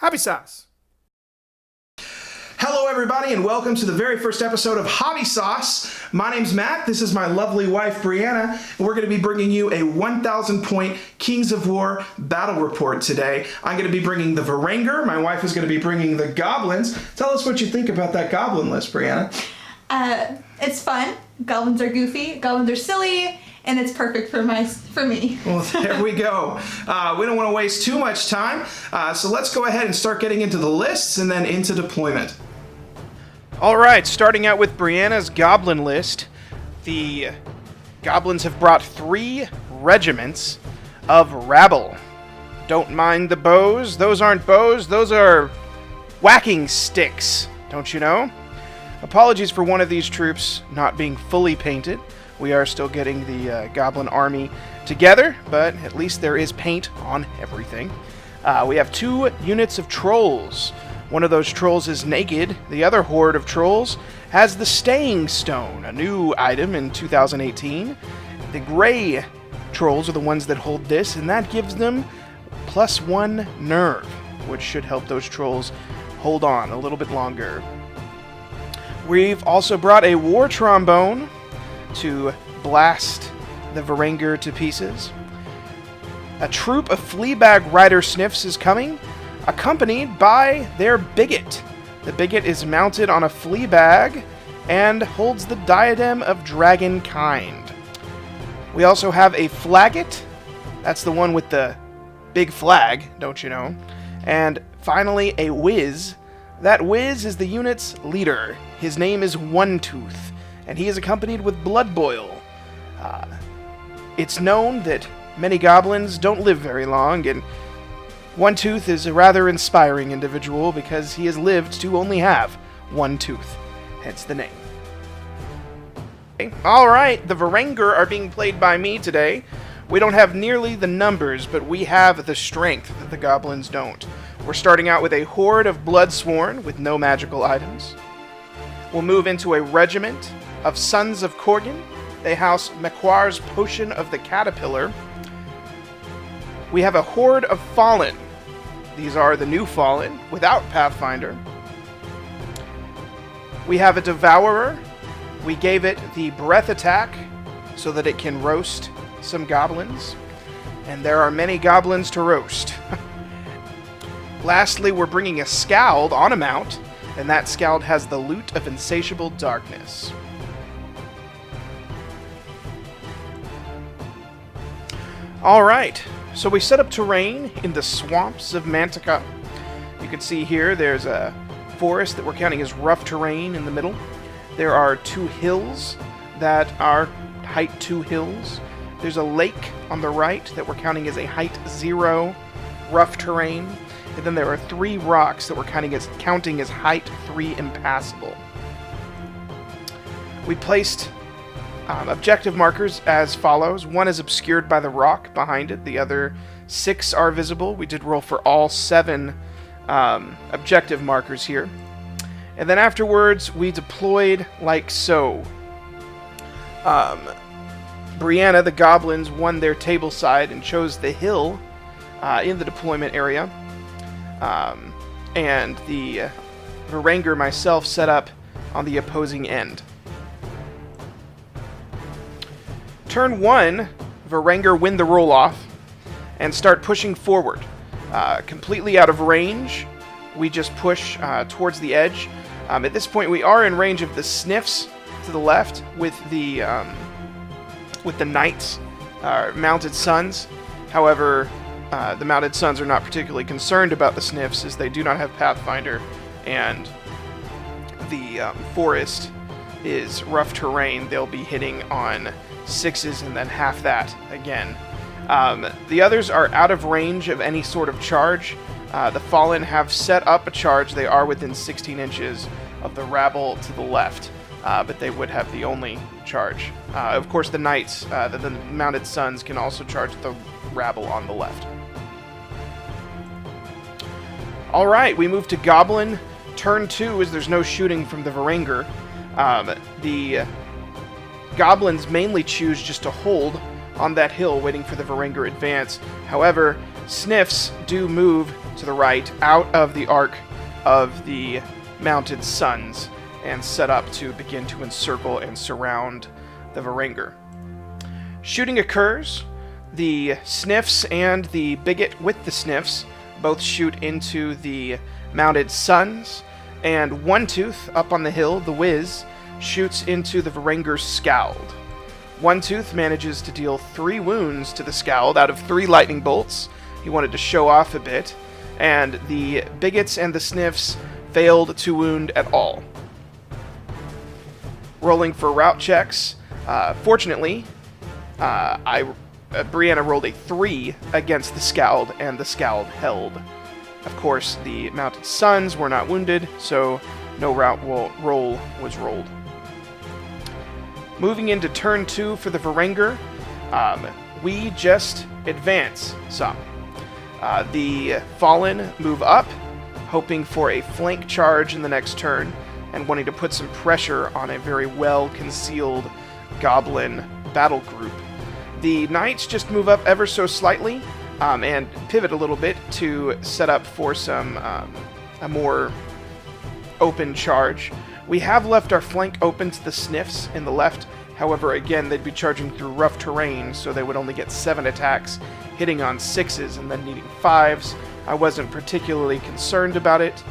Happy Sauce! Hello everybody and welcome to the very first episode of Hobby Sauce. My name's Matt, this is my lovely wife Breanna, and we're going to be bringing you a 1,000 point Kings of War battle report today. I'm going to be bringing the Varangur, my wife is going to be bringing the Goblins. Tell us what you think about that Goblin list, Breanna. It's fun, goblins are goofy, goblins are silly, and it's perfect for me. Well, there we go. We don't want to waste too much time, so let's go ahead and start getting into the lists and then into deployment. Alright, starting out with Breanna's Goblin list, the Goblins have brought 3 regiments of rabble. Don't mind the bows, those aren't bows, those are whacking sticks, don't you know? Apologies for one of these troops not being fully painted. We are still getting the Goblin army together, but at least there is paint on everything. We have 2 units of trolls. One of those trolls is naked. The other horde of trolls has the Staying Stone, a new item in 2018. The gray trolls are the ones that hold this, and that gives them +1 nerve, which should help those trolls hold on a little bit longer. We've also brought a war trombone to blast the Varangur to pieces. A troop of Fleabag Rider Sniffs is coming, accompanied by their Bigot. The Bigot is mounted on a Fleabag and holds the Diadem of Dragonkind. We also have a Flagot. That's the one with the big flag, don't you know? And finally, a Wiz. That Wiz is the unit's leader. His name is One Tooth, and he is accompanied with Blood Boil. It's known that many goblins don't live very long, and One Tooth is a rather inspiring individual because he has lived to only have 1 tooth, hence the name. Alright, the Varangur are being played by me today. We don't have nearly the numbers, but we have the strength that the goblins don't. We're starting out with a horde of Bloodsworn with no magical items. We'll move into a regiment of Sons of Korgan. They house Mekwar's Potion of the Caterpillar. We have a horde of Fallen. These are the new Fallen, without Pathfinder. We have a Devourer. We gave it the Breath Attack so that it can roast some goblins. And there are many goblins to roast. Lastly, we're bringing a Scald on a mount, and that Scald has the Loot of Insatiable Darkness. Alright, so we set up terrain in the swamps of Mantica. You can see here there's a forest that we're counting as rough terrain in the middle. There are 2 hills that are height 2 hills. There's a lake on the right that we're counting as a height 0 rough terrain. And then there are 3 rocks that we're counting as height 3 impassable. We placed objective markers as follows. 1 is obscured by the rock behind it. The other 6 are visible. We did roll for all 7 objective markers here. And then afterwards, we deployed like so. Breanna, the Goblins, won their table side and chose the hill in the deployment area. And the Varangur myself set up on the opposing end. Turn 1, Varangur win the roll-off and start pushing forward. Completely out of range, we just push towards the edge. At this point, we are in range of the Sniffs to the left with the Knights, Mounted Sons. However, the Mounted Sons are not particularly concerned about the Sniffs as they do not have Pathfinder, and the forest is rough terrain. They'll be hitting on 6s and then half that again. The others are out of range of any sort of charge. The Fallen have set up a charge. They are within 16 inches of the rabble to the left, but they would have the only charge. Of course, the Knights, the Mounted Sons, can also charge the rabble on the left. Alright, we move to Goblin. Turn 2 as there's no shooting from the Varangur. The Goblins mainly choose just to hold on that hill waiting for the Varangur advance. However, Sniffs do move to the right out of the arc of the mounted sons and set up to begin to encircle and surround the Varangur. Shooting occurs. The Sniffs and the Bigot with the Sniffs both shoot into the mounted sons, and One Tooth up on the hill, the Wiz, shoots into the Varangur's Scald. One Tooth manages to deal 3 wounds to the Scald out of 3 lightning bolts. He wanted to show off a bit, and the Bigots and the Sniffs failed to wound at all. Rolling for route checks. Fortunately, Breanna rolled a 3 against the Scald, and the Scald held. Of course, the mounted sons were not wounded, so no route roll was rolled. Moving into turn 2 for the Varangur, we just advance some. The Fallen move up, hoping for a flank charge in the next turn, and wanting to put some pressure on a very well-concealed Goblin battle group. The Knights just move up ever so slightly, and pivot a little bit to set up for some a more open charge. We have left our flank open to the Sniffs in the left. However, again, they'd be charging through rough terrain, so they would only get 7 attacks, hitting on 6s and then needing 5s. I wasn't particularly concerned about it.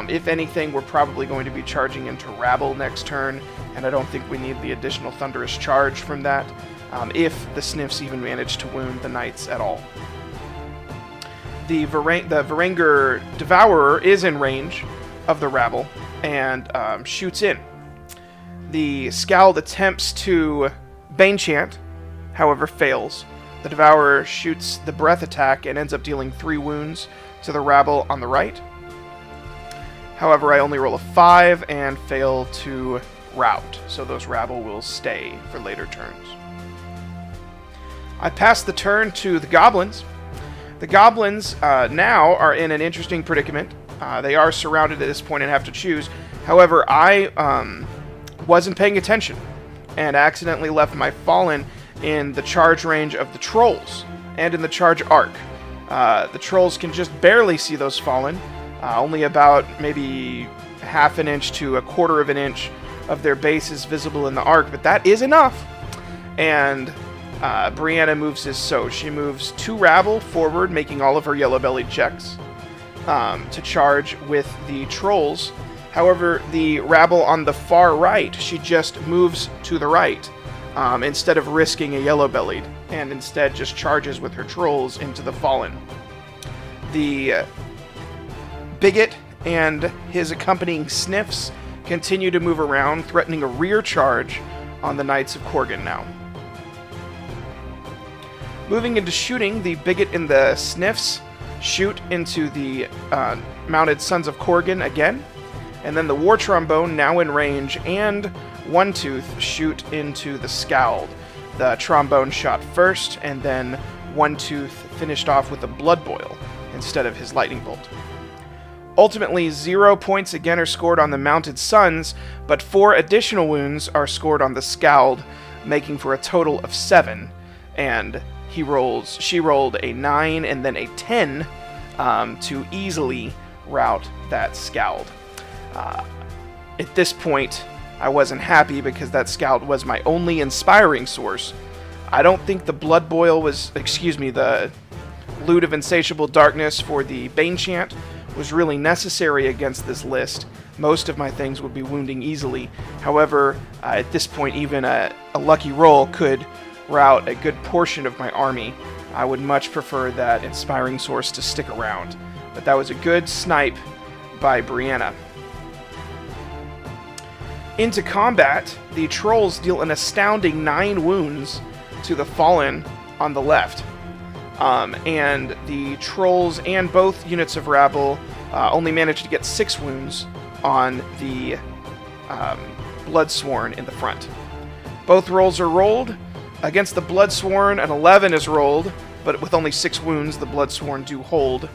If anything, we're probably going to be charging into Rabble next turn, and I don't think we need the additional Thunderous Charge from that, if the Sniffs even manage to wound the Knights at all. The Varangur Devourer is in range of the Rabble and shoots in. The Scald attempts to Bane Chant, however fails. The Devourer shoots the Breath attack and ends up dealing 3 wounds to the Rabble on the right. However, I only roll a 5 and fail to rout, so those Rabble will stay for later turns. I pass the turn to the Goblins. The Goblins now are in an interesting predicament. They are surrounded at this point and have to choose. However, I wasn't paying attention and accidentally left my Fallen in the charge range of the Trolls and in the charge arc. The Trolls can just barely see those Fallen, only about maybe half an inch to a quarter of an inch of their base is visible in the arc, but that is enough. And Breanna moves as so. She moves 2 Rabble forward, making all of her yellow-bellied checks to charge with the Trolls. However, the Rabble on the far right, she just moves to the right instead of risking a yellow-bellied, and instead just charges with her Trolls into the Fallen. The Bigot and his accompanying Sniffs continue to move around, threatening a rear charge on the Knights of Korgan now. Moving into shooting, the Bigot and the Sniffs shoot into the mounted Sons of Korgan again, and then the War Trombone, now in range, and One Tooth shoot into the Scald. The Trombone shot first, and then One Tooth finished off with a Blood Boil instead of his Lightning Bolt. Ultimately, 0 points again are scored on the mounted Sons, but 4 additional wounds are scored on the Scald, making for a total of 7, and she rolled a 9 and then a 10 to easily rout that Scald. At this point, I wasn't happy because that Scald was my only inspiring source. I don't think the Blood Boil the Loot of Insatiable Darkness for the Bane Chant was really necessary against this list. Most of my things would be wounding easily. However, at this point, even a lucky roll could rout a good portion of my army. I would much prefer that inspiring source to stick around. But that was a good snipe by Breanna. Into combat, the Trolls deal an astounding 9 wounds to the Fallen on the left. And the Trolls and both units of Rabble only managed to get 6 wounds on the Bloodsworn in the front. Both rolls are rolled. Against the Bloodsworn, an 11 is rolled, but with only 6 wounds, the Bloodsworn do hold.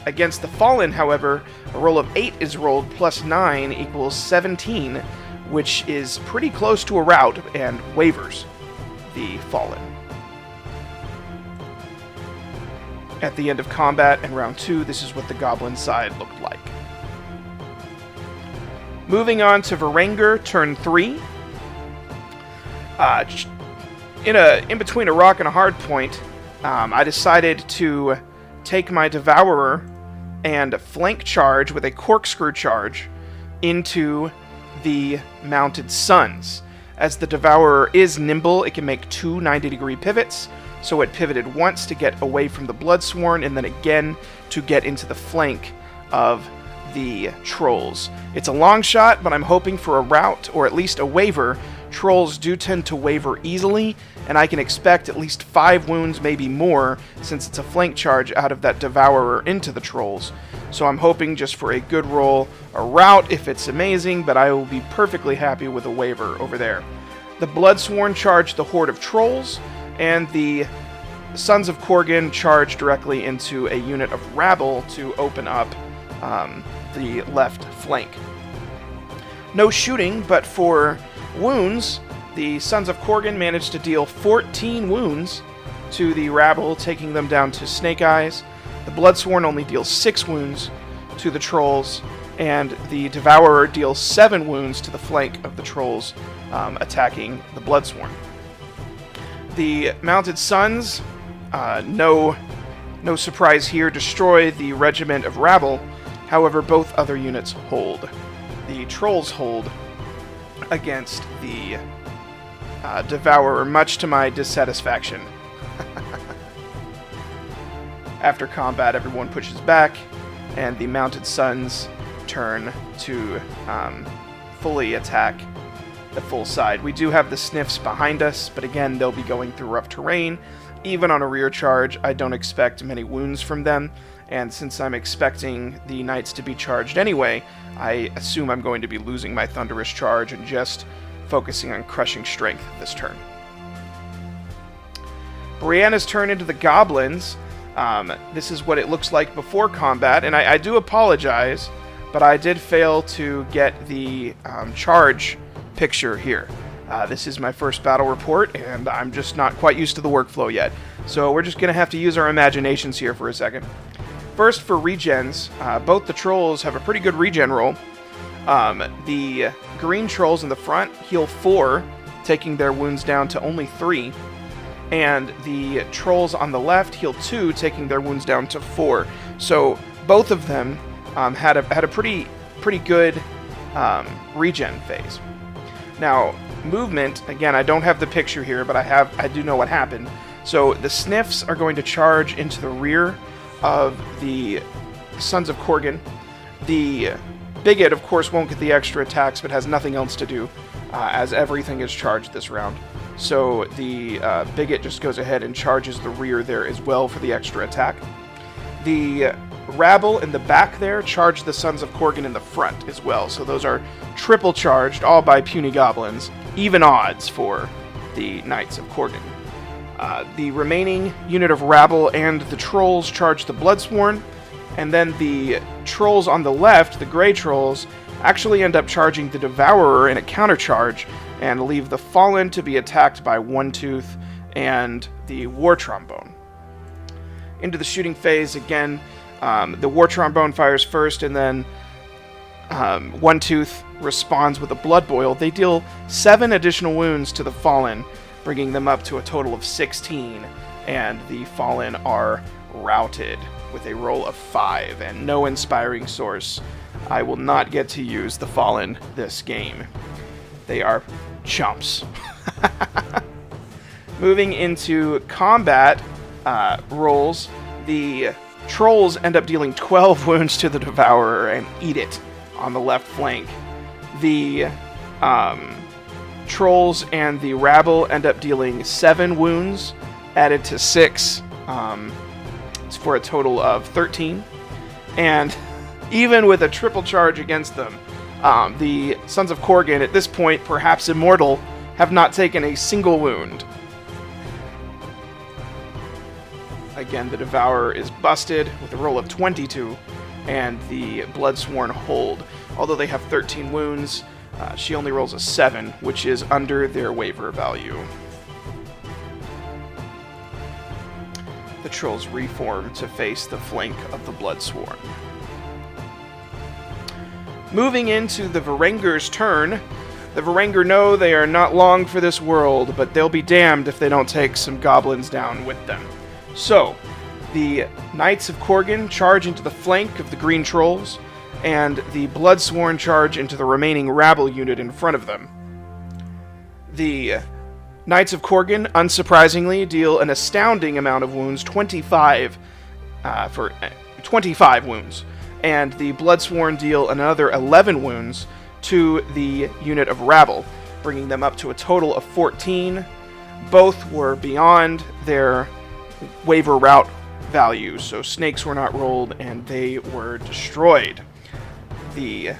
Against the Fallen, however, a roll of 8 is rolled, plus 9 equals 17, which is pretty close to a rout and wavers the Fallen. at the end of combat, and round 2, this is what the Goblin side looked like. Moving on to Varangur, turn 3. In between a rock and a hard point, I decided to take my Devourer and flank charge with a corkscrew charge into the Mounted Sons. As the Devourer is nimble, it can make 2 90-degree pivots, so it pivoted once to get away from the Bloodsworn, and then again to get into the flank of the Trolls. It's a long shot, but I'm hoping for a rout, or at least a waver. Trolls do tend to waver easily, and I can expect at least 5 wounds, maybe more, since it's a flank charge out of that Devourer into the Trolls. So I'm hoping just for a good roll, a rout if it's amazing, but I will be perfectly happy with a waver over there. The Bloodsworn charge the Horde of Trolls, and the Sons of Korgan charge directly into a unit of Rabble to open up the left flank. No shooting, but for wounds, the Sons of Korgan managed to deal 14 wounds to the Rabble, taking them down to Snake Eyes. The Bloodsworn only deals 6 wounds to the Trolls, and the Devourer deals 7 wounds to the flank of the Trolls, attacking the Bloodsworn. The Mounted Sons, no surprise here, destroy the Regiment of Rabble. However, both other units hold. The Trolls hold against the Devourer, much to my dissatisfaction. After combat, everyone pushes back, and the Mounted Sons turn to fully attack the full side. We do have the Sniffs behind us, but again, they'll be going through rough terrain. Even on a rear charge, I don't expect many wounds from them, and since I'm expecting the Knights to be charged anyway, I assume I'm going to be losing my Thunderous Charge and just focusing on crushing strength this turn. Breanna's turn into the Goblins. This is what it looks like before combat, and I do apologize, but I did fail to get the charge picture here. This is my first battle report, and I'm just not quite used to the workflow yet. So we're just going to have to use our imaginations here for a second. First, for regens, both the Trolls have a pretty good regen roll. The green Trolls in the front heal 4, taking their wounds down to only 3. And the Trolls on the left heal 2, taking their wounds down to 4. So both of them had a pretty good regen phase. Now, movement, again, I don't have the picture here, but I do know what happened. So the Sniffs are going to charge into the rear of the Sons of Korgan. The Bigot, of course, won't get the extra attacks, but has nothing else to do, as everything is charged this round. So the Bigot just goes ahead and charges the rear there as well for the extra attack. The Rabble in the back there charge the Sons of Korgan in the front as well. So those are triple charged, all by puny goblins. Even odds for the Knights of Korgan. The remaining unit of Rabble and the Trolls charge the Bloodsworn, and then the Trolls on the left, the Grey Trolls, actually end up charging the Devourer in a countercharge and leave the Fallen to be attacked by One Tooth and the War Trombone. Into the shooting phase again, the War Trombone fires first, and then One Tooth responds with a Blood Boil. They deal 7 additional wounds to the Fallen, bringing them up to a total of 16, and the Fallen are routed with a roll of 5, and no inspiring source. I will not get to use the Fallen this game. They are chumps. Moving into combat rolls, the Trolls end up dealing 12 wounds to the Devourer and eat it on the left flank. The Trolls and the Rabble end up dealing 7 wounds, added to 6. It's for a total of 13. And even with a triple charge against them, the Sons of Korgan, at this point perhaps immortal, have not taken a single wound. Again, the Devourer is busted with a roll of 22, and the Bloodsworn hold. Although they have 13 wounds, she only rolls a 7, which is under their waiver value. The the trolls reform to face the flank of the Bloodsworn. Moving into the Varangur's turn, the Varangur know they are not long for this world, but they'll be damned if they don't take some goblins down with them. So, the Knights of Korgan charge into the flank of the green trolls, and the Bloodsworn charge into the remaining rabble unit in front of them. The Knights of Korgan, unsurprisingly, deal an astounding amount of wounds, 25 wounds, and the Bloodsworn deal another 11 wounds to the unit of rabble, bringing them up to a total of 14. Both were beyond their waiver route values, so snakes were not rolled and they were destroyed. The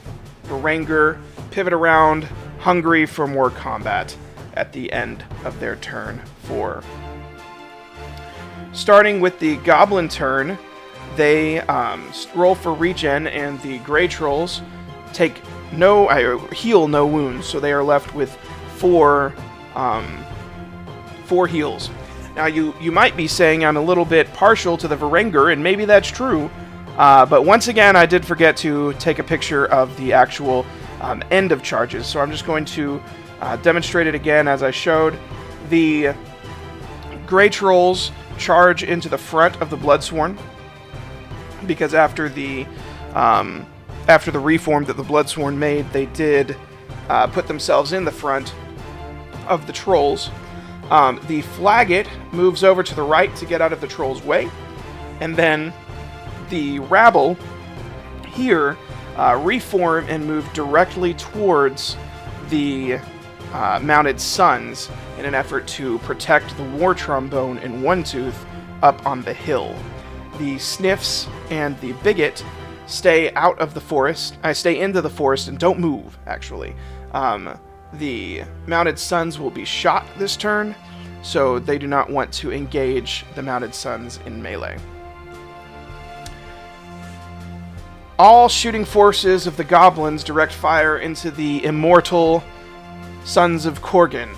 Varangur pivot around, hungry for more combat at the end of their turn 4. Starting with the Goblin turn, they roll for regen, and the Grey Trolls heal no wounds, so they are left with 4 heals. Now, you might be saying I'm a little bit partial to the Varangur, and maybe that's true, but once again, I did forget to take a picture of the actual end of charges, so I'm just going to demonstrate it again as I showed. The Grey Trolls charge into the front of the Bloodsworn, because after the reform that the Bloodsworn made, they did put themselves in the front of the Trolls. The Flagot moves over to the right to get out of the Trolls' way, and then the Rabble here reform and move directly towards the Mounted Sons in an effort to protect the War Trombone and One Tooth up on the hill. The Sniffs and the Bigot stay out of the forest. Stay into the forest and don't move, actually. The Mounted Sons will be shot this turn, so they do not want to engage the Mounted Sons in melee. All shooting forces of the Goblins direct fire into the immortal Sons of Korgan,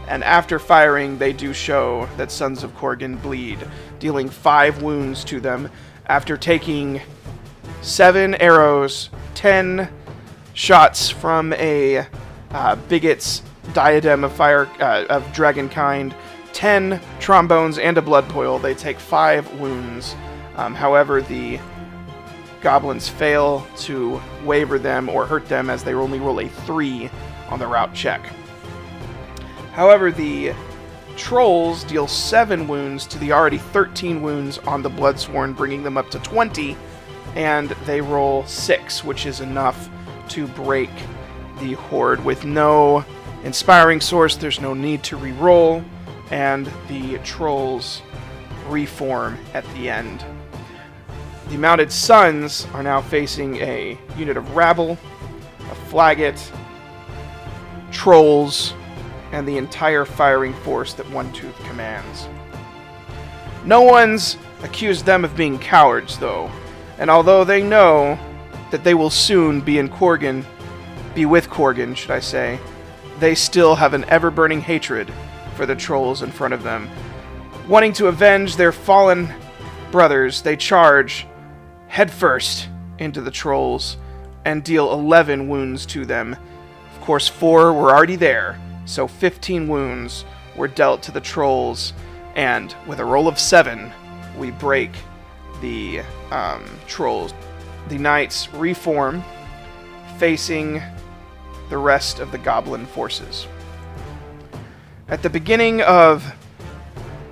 and after firing, they do show that Sons of Korgan bleed, dealing 5 wounds to them after taking 7 arrows, 10 shots from a Bigot's diadem of fire of dragonkind, 10 trombones, and a blood boil. They take 5 wounds. However, the Goblins fail to waver them or hurt them, as they only roll a 3 on the route check. However, the Trolls deal 7 wounds to the already 13 wounds on the Bloodsworn, bringing them up to 20, and they roll 6, which is enough to break the Horde. With no inspiring source, there's no need to re-roll, and the Trolls reform at the end. The Mounted Sons are now facing a unit of Rabble, a Flagot, Trolls, and the entire firing force that One Tooth commands. No one's accused them of being cowards, though, and although they know that they will soon be with Korgan, should I say, they still have an ever-burning hatred for the Trolls in front of them. Wanting to avenge their fallen brothers, they charge headfirst into the Trolls and deal 11 wounds to them. Of course, 4 were already there, so 15 wounds were dealt to the Trolls, and with a roll of 7, we break the Trolls. The Knights reform, facing the rest of the Goblin forces. At the beginning of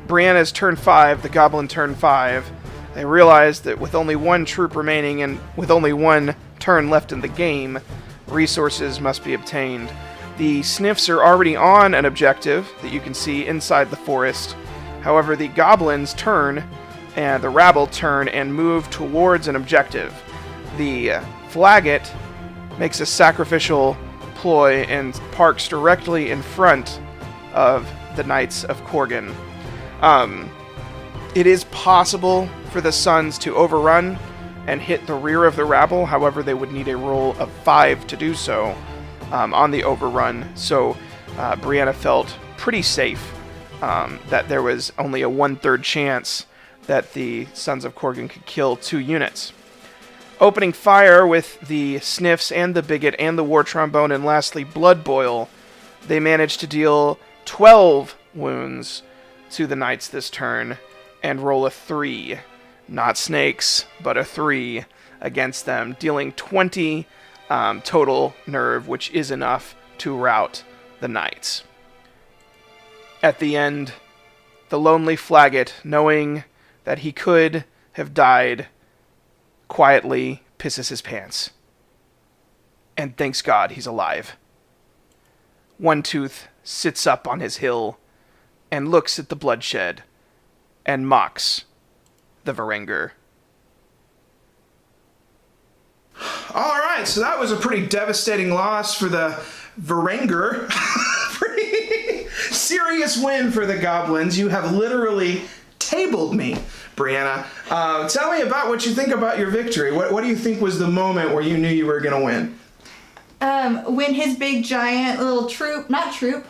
Breanna's turn 5, the Goblin turn 5, they realized that with only 1 troop remaining and with only 1 turn left in the game, resources must be obtained. The Sniffs are already on an objective that you can see inside the forest. However, the Goblins turn and the Rabble turn and move towards an objective. The Flagot makes a sacrificial ploy and parks directly in front of the Knights of Korgan. It is possible for the Sons to overrun and hit the rear of the Rabble. However, they would need a roll of 5 to do so on the overrun. So Breanna felt pretty safe that there was only a 1/3 chance that the Sons of Korgan could kill 2 units. Opening fire with the Sniffs and the Bigot and the War Trombone and lastly Blood Boil, they managed to deal 12 wounds to the Knights this turn and roll a 3. Not snakes, but a 3 against them, dealing 20 total nerve, which is enough to rout the Knights. At the end, the lonely Flagot, knowing that he could have died, quietly pisses his pants. And thanks God he's alive. One Tooth sits up on his hill and looks at the bloodshed and mocks the Varangur. All right, so that was a pretty devastating loss for the Varangur. Pretty serious win for the Goblins. You have literally tabled me, Breanna. Tell me about what you think about your victory. What do you think was the moment where you knew you were going to win? When his big giant little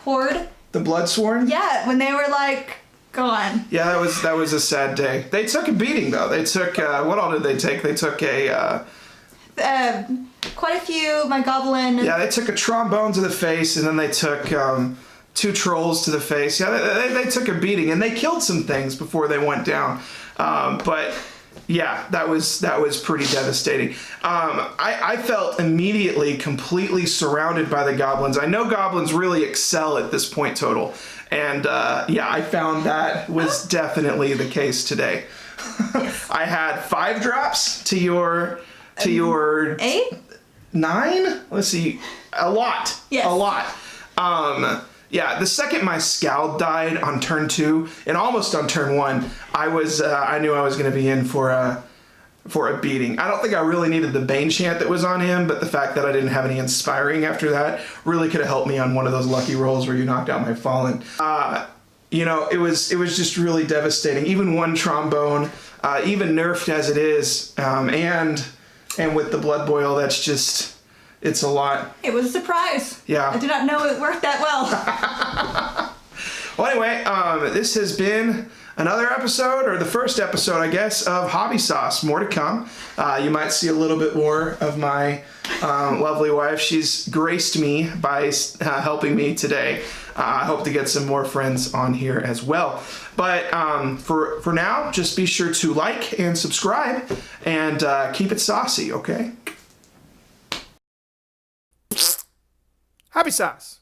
horde. The Bloodsworn? Yeah, when they were like gone. Yeah, that was a sad day. They took a beating though. They took what all did they take? They took a quite a few. My goblin. Yeah, they took a trombone to the face, and then they took 2 trolls to the face. Yeah, they took a beating, and they killed some things before they went down. But yeah, that was pretty devastating. I felt immediately completely surrounded by the goblins. I know goblins really excel at this point total, and yeah, I found that was definitely the case today. I had 5 drops to your 8? 9. Let's see, a lot. Yes. A lot. Yeah, the second my Scowl died on turn 2 and almost on turn 1, I knew I was going to be in for a beating. I don't think I really needed the Bane chant that was on him, but the fact that I didn't have any inspiring after that really could have helped me on one of those lucky rolls where you knocked out my Fallen. You know, it was just really devastating. Even 1 trombone, even nerfed as it is, and with the Blood Boil, that's just, it's a lot. It was a surprise. Yeah. I did not know it worked that well. Well, anyway, this has been another episode, or the first episode, I guess, of Hobby Sauce. More to come. You might see a little bit more of my lovely wife. She's graced me by helping me today. I hope to get some more friends on here as well. But for now, just be sure to like and subscribe, and keep it saucy, okay? Hobby Sauce.